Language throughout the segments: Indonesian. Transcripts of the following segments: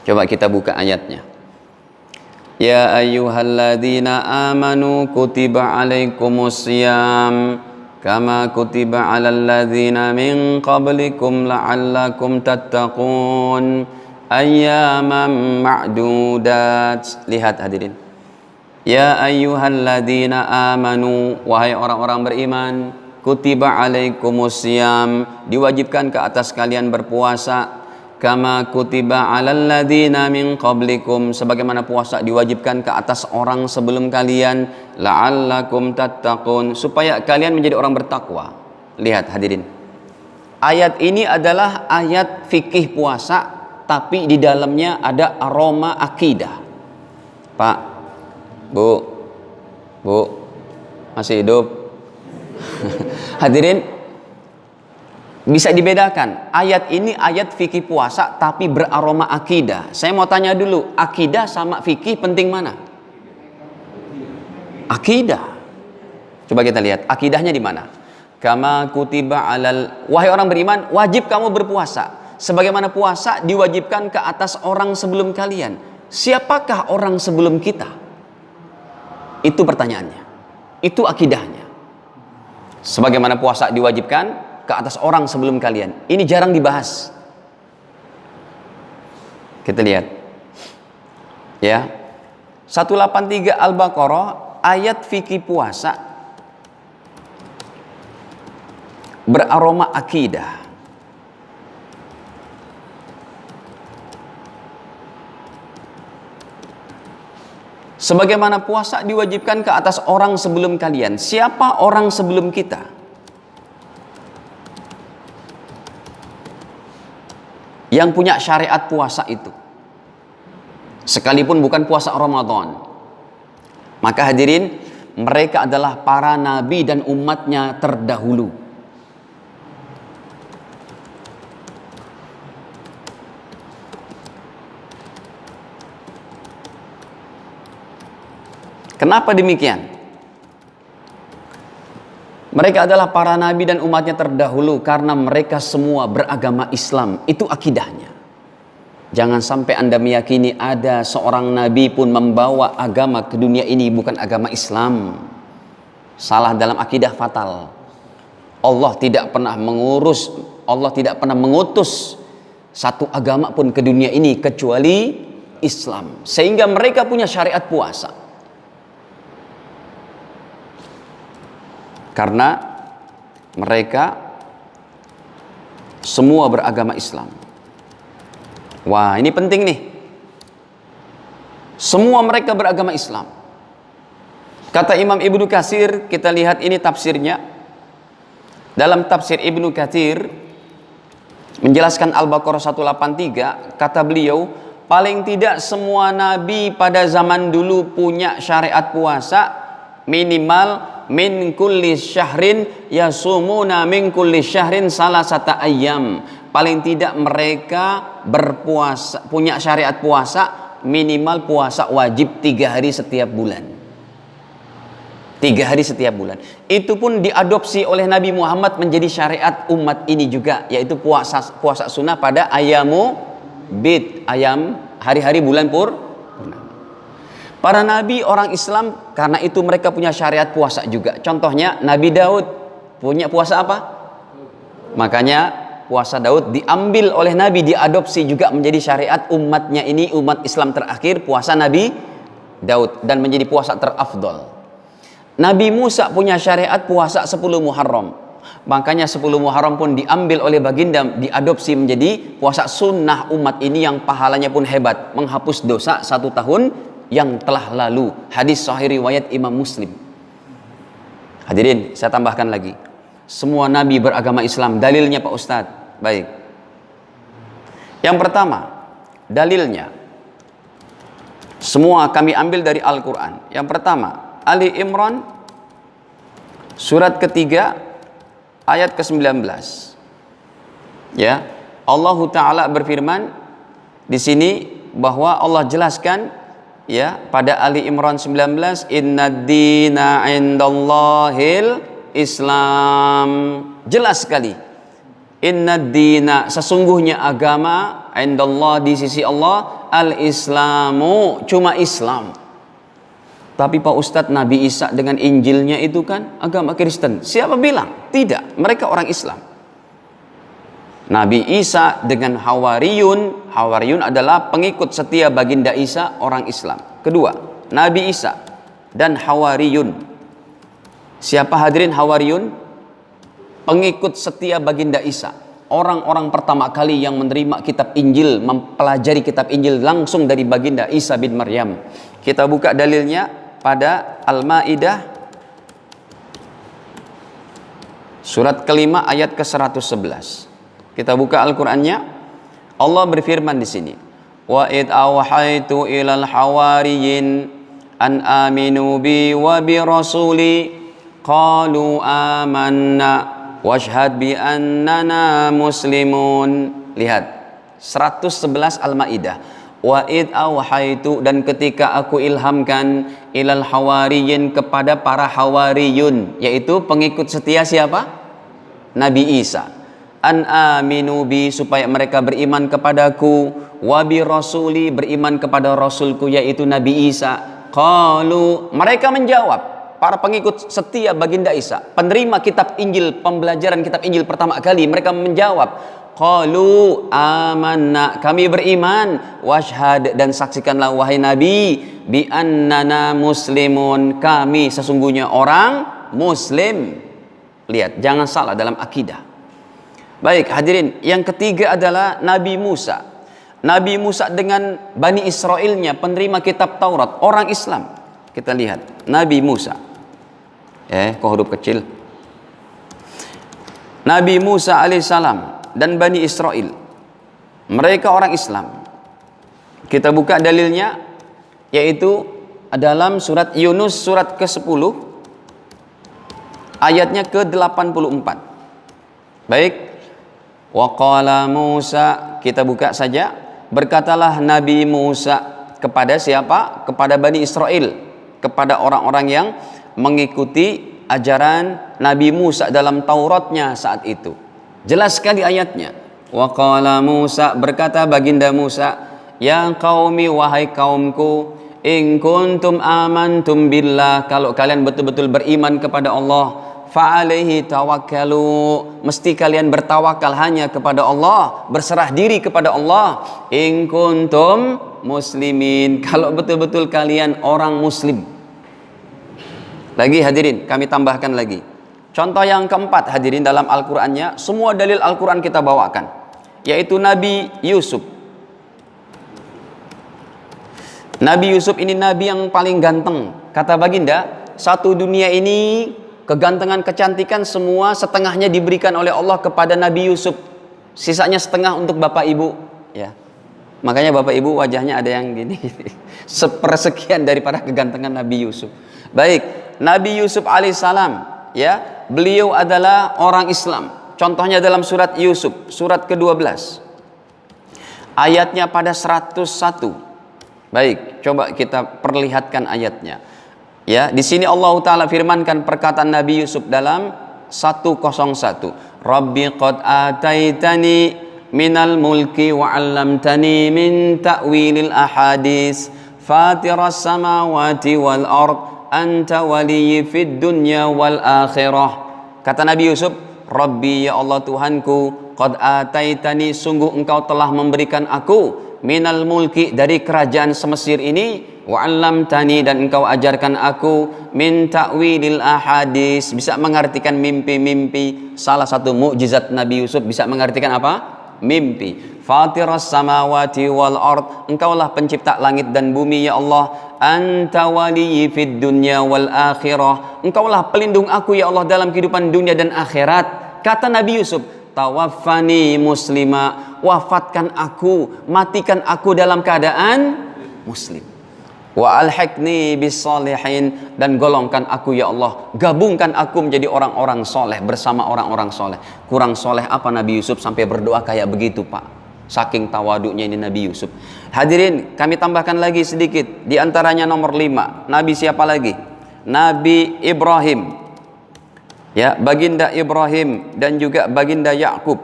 Coba kita buka ayatnya. Ya ayyuhalladzina amanu kutiba alaikumusiyam kama kutiba alal ladzina min qablikum la'allakum tattaqun ayyaman ma'dudat. Lihat hadirin. Ya ayyuhalladzina amanu, wahai orang-orang beriman, kutiba alaikumusiyam, diwajibkan ke atas kalian berpuasa, kama kutiba alal ladzina min qablikum, sebagaimana puasa diwajibkan ke atas orang sebelum kalian, la'allakum tattaqun, supaya kalian menjadi orang bertakwa. Lihat hadirin, ayat ini adalah ayat fikih puasa, tapi di dalamnya ada aroma akidah. Pak, Bu, masih hidup? Hadirin, bisa dibedakan, ayat ini ayat fikih puasa tapi beraroma akidah. Saya mau tanya dulu, akidah sama fikih penting mana? Akidah. Coba kita lihat akidahnya di mana. Kama kutiba alal, wahai orang beriman, wajib kamu berpuasa sebagaimana puasa diwajibkan ke atas orang sebelum kalian. Siapakah orang sebelum kita? Itu pertanyaannya. Itu akidahnya. Sebagaimana puasa diwajibkan ke atas orang sebelum kalian. Ini jarang dibahas. Kita lihat. Ya. 183 Al-Baqarah, ayat fikih puasa beraroma akidah. Sebagaimana puasa diwajibkan ke atas orang sebelum kalian. Siapa orang sebelum kita? Yang punya syariat puasa itu, sekalipun bukan puasa Ramadan. Maka hadirin, mereka adalah para nabi dan umatnya terdahulu. Kenapa demikian? Mereka adalah para nabi dan umatnya terdahulu karena mereka semua beragama Islam. Itu akidahnya. Jangan sampai Anda meyakini ada seorang nabi pun membawa agama ke dunia ini bukan agama Islam. Salah dalam akidah fatal. Allah tidak pernah mengutus satu agama pun ke dunia ini kecuali Islam. Sehingga mereka punya syariat puasa. Karena mereka semua beragama Islam. Wah, ini penting nih. Semua mereka beragama Islam. Kata Imam Ibnu Katsir, kita lihat ini tafsirnya. Dalam tafsir Ibnu Katsir menjelaskan Al-Baqarah 183, kata beliau, paling tidak semua nabi pada zaman dulu punya syariat puasa minimal min kulli syahrin yasumuna min kulli syahrin salasata ayyam. Paling tidak mereka berpuasa, punya syariat puasa minimal puasa wajib 3 hari setiap bulan. 3 hari setiap bulan. Itu pun diadopsi oleh Nabi Muhammad menjadi syariat umat ini juga, yaitu puasa sunnah pada ayamu bid, ayam hari-hari bulan purnama. Para nabi orang Islam karena itu mereka punya syariat puasa juga. Contohnya Nabi Daud punya puasa apa? Makanya puasa Daud diambil oleh Nabi, diadopsi juga menjadi syariat umatnya ini, umat Islam terakhir, puasa Nabi Daud, dan menjadi puasa terafdol. Nabi Musa punya syariat puasa 10 Muharram. Makanya 10 Muharram pun diambil oleh baginda, diadopsi menjadi puasa sunnah umat ini yang pahalanya pun hebat, menghapus dosa 1 tahun yang telah lalu. Hadis sahih riwayat Imam Muslim. Hadirin, saya tambahkan lagi. Semua nabi beragama Islam. Dalilnya Pak Ustadz. Baik. Yang pertama, dalilnya semua kami ambil dari Al-Quran. Yang pertama, Ali Imran surat ketiga ayat ke-19. Ya, Allah Ta'ala berfirman di sini bahwa Allah jelaskan, ya, pada Ali Imran 19, innad dina indallahil Islam. Jelas sekali. Innad dina, sesungguhnya agama, indallah, di sisi Allah, al-Islamu, cuma Islam. Tapi Pak Ustadz, Nabi Isa dengan Injilnya itu kan agama Kristen. Siapa bilang? Tidak, mereka orang Islam. Nabi Isa dengan Hawariyun, Hawariyun adalah pengikut setia baginda Isa, orang Islam. Kedua, Nabi Isa dan Hawariyun. Siapa hadirin Hawariyun? Pengikut setia baginda Isa. Orang-orang pertama kali yang menerima kitab Injil, mempelajari kitab Injil langsung dari baginda Isa bin Maryam. Kita buka dalilnya pada Al-Maidah surat kelima ayat ke-111. Kita buka Al-Qur'annya. Allah berfirman di sini, wa id awhaitu ilal hawariyin an aminu bi wa bi rasuli qalu amanna washhad bi annana muslimun. Lihat 111 Al-Maidah. Wa id awhaitu, dan ketika aku ilhamkan ilal hawariyin, kepada para hawariyun, yaitu pengikut setia siapa? Nabi Isa. An aminu bi, supaya mereka beriman kepadaku, wa bi rasuli, beriman kepada rasulku yaitu Nabi Isa. Qalu, mereka menjawab, para pengikut setia baginda Isa, penerima kitab Injil, pembelajaran kitab Injil pertama kali, mereka menjawab, qalu amanna, kami beriman, washhad, dan saksikanlah wahai Nabi, bi annana muslimun, kami sesungguhnya orang muslim. Lihat, jangan salah dalam akidah. Baik hadirin, yang ketiga adalah Nabi Musa. Nabi Musa dengan Bani Israilnya, penerima kitab Taurat, orang Islam. Kita lihat Nabi Musa. Kok huruf kecil? Nabi Musa alaihissalam dan Bani Israel, mereka orang Islam. Kita buka dalilnya, yaitu dalam surat Yunus surat ke-10 ayatnya ke-84. Baik, wa qala Musa, kita buka saja. Berkatalah Nabi Musa kepada siapa? Kepada Bani Israel, kepada orang-orang yang mengikuti ajaran Nabi Musa dalam Tauratnya saat itu. Jelas sekali ayatnya. Wa qala Musa, berkata baginda Musa, ya qaumi, wahai kaumku, in kuntum amantum billah, kalau kalian betul-betul beriman kepada Allah, fa alaihi tawakkalu, mesti kalian bertawakal hanya kepada Allah, berserah diri kepada Allah. In kuntum muslimin, kalau betul-betul kalian orang muslim. Lagi hadirin, kami tambahkan lagi. Contoh yang keempat hadirin dalam Al-Qur'annya, semua dalil Al-Qur'an kita bawakan, yaitu Nabi Yusuf. Nabi Yusuf ini nabi yang paling ganteng. Kata baginda, satu dunia ini kegantengan, kecantikan semua setengahnya diberikan oleh Allah kepada Nabi Yusuf, sisanya setengah untuk bapak ibu, ya. Makanya bapak ibu wajahnya ada yang gini, sepersekian daripada kegantengan Nabi Yusuf. Baik, Nabi Yusuf alaihissalam, ya, beliau adalah orang Islam. Contohnya dalam surat Yusuf, surat ke-12, ayatnya pada 101. Baik, coba kita perlihatkan ayatnya. Ya, di sini Allah Ta'ala firmankan perkataan Nabi Yusuf dalam 101. Rabbi qad ataitani minal mulki wa 'allamtani min ta'wilil ahadis fatiras samawati wal ard anta waliyyi fid dunya wal akhirah. Kata Nabi Yusuf, Rabbi, ya Allah Tuhanku, qad ataitani, sungguh engkau telah memberikan aku, minal mulki, dari kerajaan semesir ini, wa 'allamtani, dan engkau ajarkan aku, min ta'wilil ahadis, bisa mengartikan mimpi-mimpi. Salah satu mukjizat Nabi Yusuf bisa mengartikan apa? Mimpi. Fatiras samawati wal ard, engkaulah pencipta langit dan bumi ya Allah. Anta waliyyi fid dunya wal akhirah, engkaulah pelindung aku ya Allah dalam kehidupan dunia dan akhirat. Kata Nabi Yusuf, tawaffani muslima, wafatkan aku, matikan aku dalam keadaan muslim. Wa alhiqni bis salihin, dan golongkan aku ya Allah, gabungkan aku menjadi orang-orang soleh bersama orang-orang soleh. Kurang soleh apa Nabi Yusuf sampai berdoa kayak begitu, Pak? Saking tawaduknya ini Nabi Yusuf. Hadirin, kami tambahkan lagi sedikit. Di antaranya nomor 5, Nabi siapa lagi? Nabi Ibrahim. Ya, baginda Ibrahim dan juga baginda Yakub,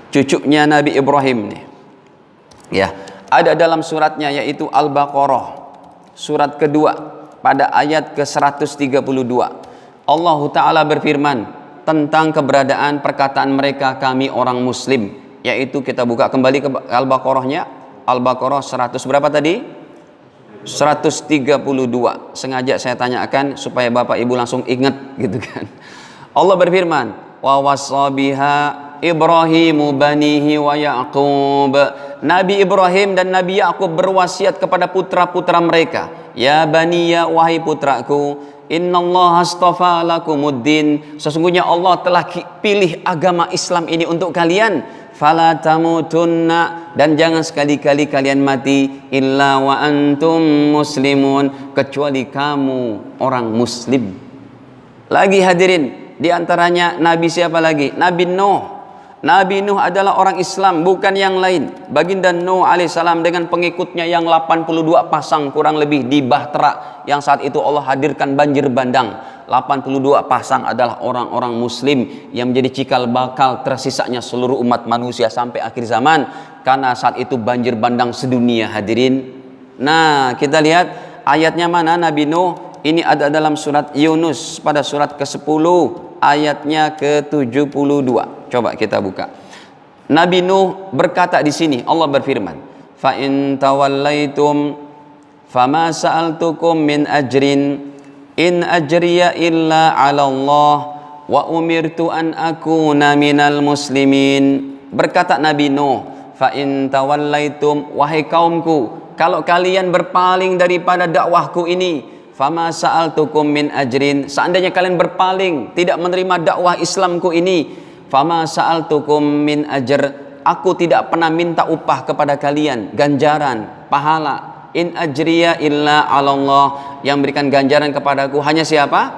cucunya Nabi Ibrahim nih. Ya, ada dalam suratnya yaitu Al-Baqarah surat kedua pada ayat ke-132. Allah Ta'ala berfirman tentang keberadaan perkataan mereka kami orang muslim, yaitu kita buka kembali ke Al-Baqarahnya. Al-Baqarah 100 berapa tadi? 132. Sengaja saya tanyakan supaya Bapak Ibu langsung ingat gitu kan. Allah berfirman, wa wasabiha Ibrahimu banihi wa Yaqub. Nabi Ibrahim dan Nabi Yaqub berwasiat kepada putra-putra mereka, ya baniya, wahai putraku, innallaha astafa lakumuddin, sesungguhnya Allah telah pilih agama Islam ini untuk kalian, fala tamutunna, dan jangan sekali-kali kalian mati, illa wa antum muslimun, kecuali kamu orang muslim. Lagi hadirin, di antaranya Nabi siapa lagi? Nabi Nuh. Nabi Nuh adalah orang Islam, bukan yang lain. Baginda Nuh alaihissalam dengan pengikutnya yang 82 pasang kurang lebih di Bahtera yang saat itu Allah hadirkan banjir bandang. 82 pasang adalah orang-orang muslim yang menjadi cikal bakal tersisanya seluruh umat manusia sampai akhir zaman, karena saat itu banjir bandang sedunia hadirin. Nah, kita lihat ayatnya mana Nabi Nuh. Ini ada dalam surat Yunus pada surat ke-10 ayatnya ke-72. Coba kita buka. Nabi Nuh berkata di sini, Allah berfirman, fa in tawallaitum fama sa'altukum min ajrin in ajriya illa 'ala Allah wa umirtu an akuna minal muslimin. Berkata Nabi Nuh, fa in tawallaitum, wahai kaumku, kalau kalian berpaling daripada dakwahku ini, fama sa'altukum min ajrin, seandainya kalian berpaling tidak menerima dakwah Islamku ini, fama sa'altukum min ajr, aku tidak pernah minta upah kepada kalian, ganjaran, pahala. In ajriya illa 'ala Allah, yang berikan ganjaran kepadaku hanya siapa?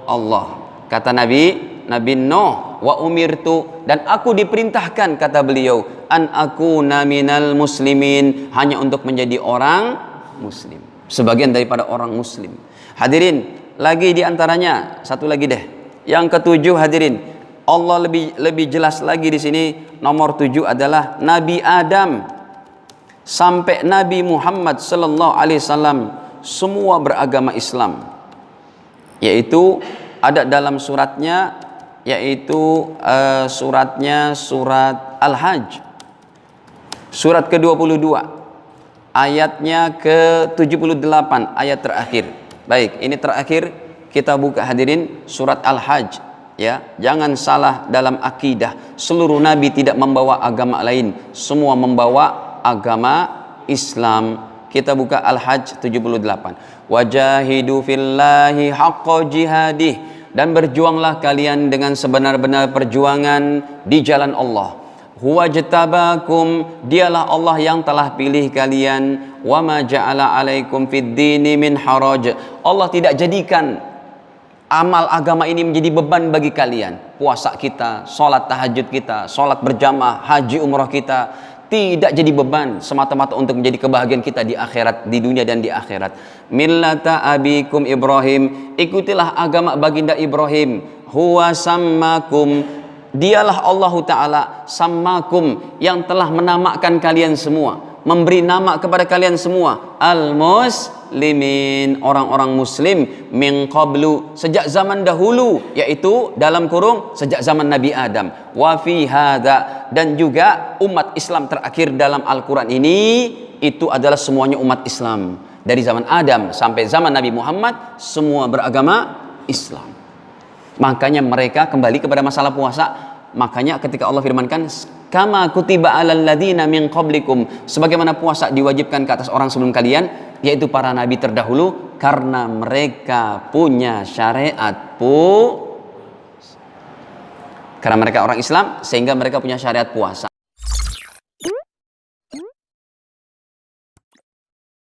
Allah. Kata Nabi Nuh, wa umirtu, dan aku diperintahkan, kata beliau, an akuna minal muslimin, hanya untuk menjadi orang muslim, sebagian daripada orang muslim. Hadirin, lagi diantaranya satu lagi deh, yang ketujuh hadirin, Allah lebih jelas lagi di sini. Nomor 7 adalah Nabi Adam sampai Nabi Muhammad sallallahu alaihi wasallam semua beragama Islam, yaitu ada dalam suratnya, yaitu surat Al-Hajj surat ke-22 ayatnya ke-78 ayat terakhir. Baik, ini terakhir kita buka hadirin surat Al-Hajj ya. Jangan salah dalam akidah, seluruh nabi tidak membawa agama lain, semua membawa agama Islam. Kita buka Al-Hajj 78. Wajahidu fillahi haqqa jihadih, dan berjuanglah kalian dengan sebenar-benar perjuangan di jalan Allah. Huwa jatabakum, dialah Allah yang telah pilih kalian. Wa ma ja'ala alaikum fid dini min haraj, Allah tidak jadikan amal agama ini menjadi beban bagi kalian. Puasa kita, sholat tahajud kita, sholat berjamaah, haji umrah kita tidak jadi beban, semata-mata untuk menjadi kebahagiaan kita di akhirat, di dunia dan di akhirat. Millata abikum Ibrahim, ikutilah agama baginda Ibrahim. Huwa sammakum, dialah Allah Ta'ala, sammakum, yang telah menamakan kalian semua, memberi nama kepada kalian semua, al-muslimin, orang-orang muslim, min qablu, sejak zaman dahulu, yaitu dalam kurung sejak zaman Nabi Adam, wa fi hadza, dan juga umat Islam terakhir dalam Al-Quran ini itu adalah semuanya umat Islam, dari zaman Adam sampai zaman Nabi Muhammad semua beragama Islam. Makanya mereka kembali kepada masalah puasa. Makanya ketika Allah firmankan, kama kutiba alal ladina min qablikum, sebagaimana puasa diwajibkan ke atas orang sebelum kalian, yaitu para nabi terdahulu, karena mereka punya syariat karena mereka orang Islam sehingga mereka punya syariat puasa.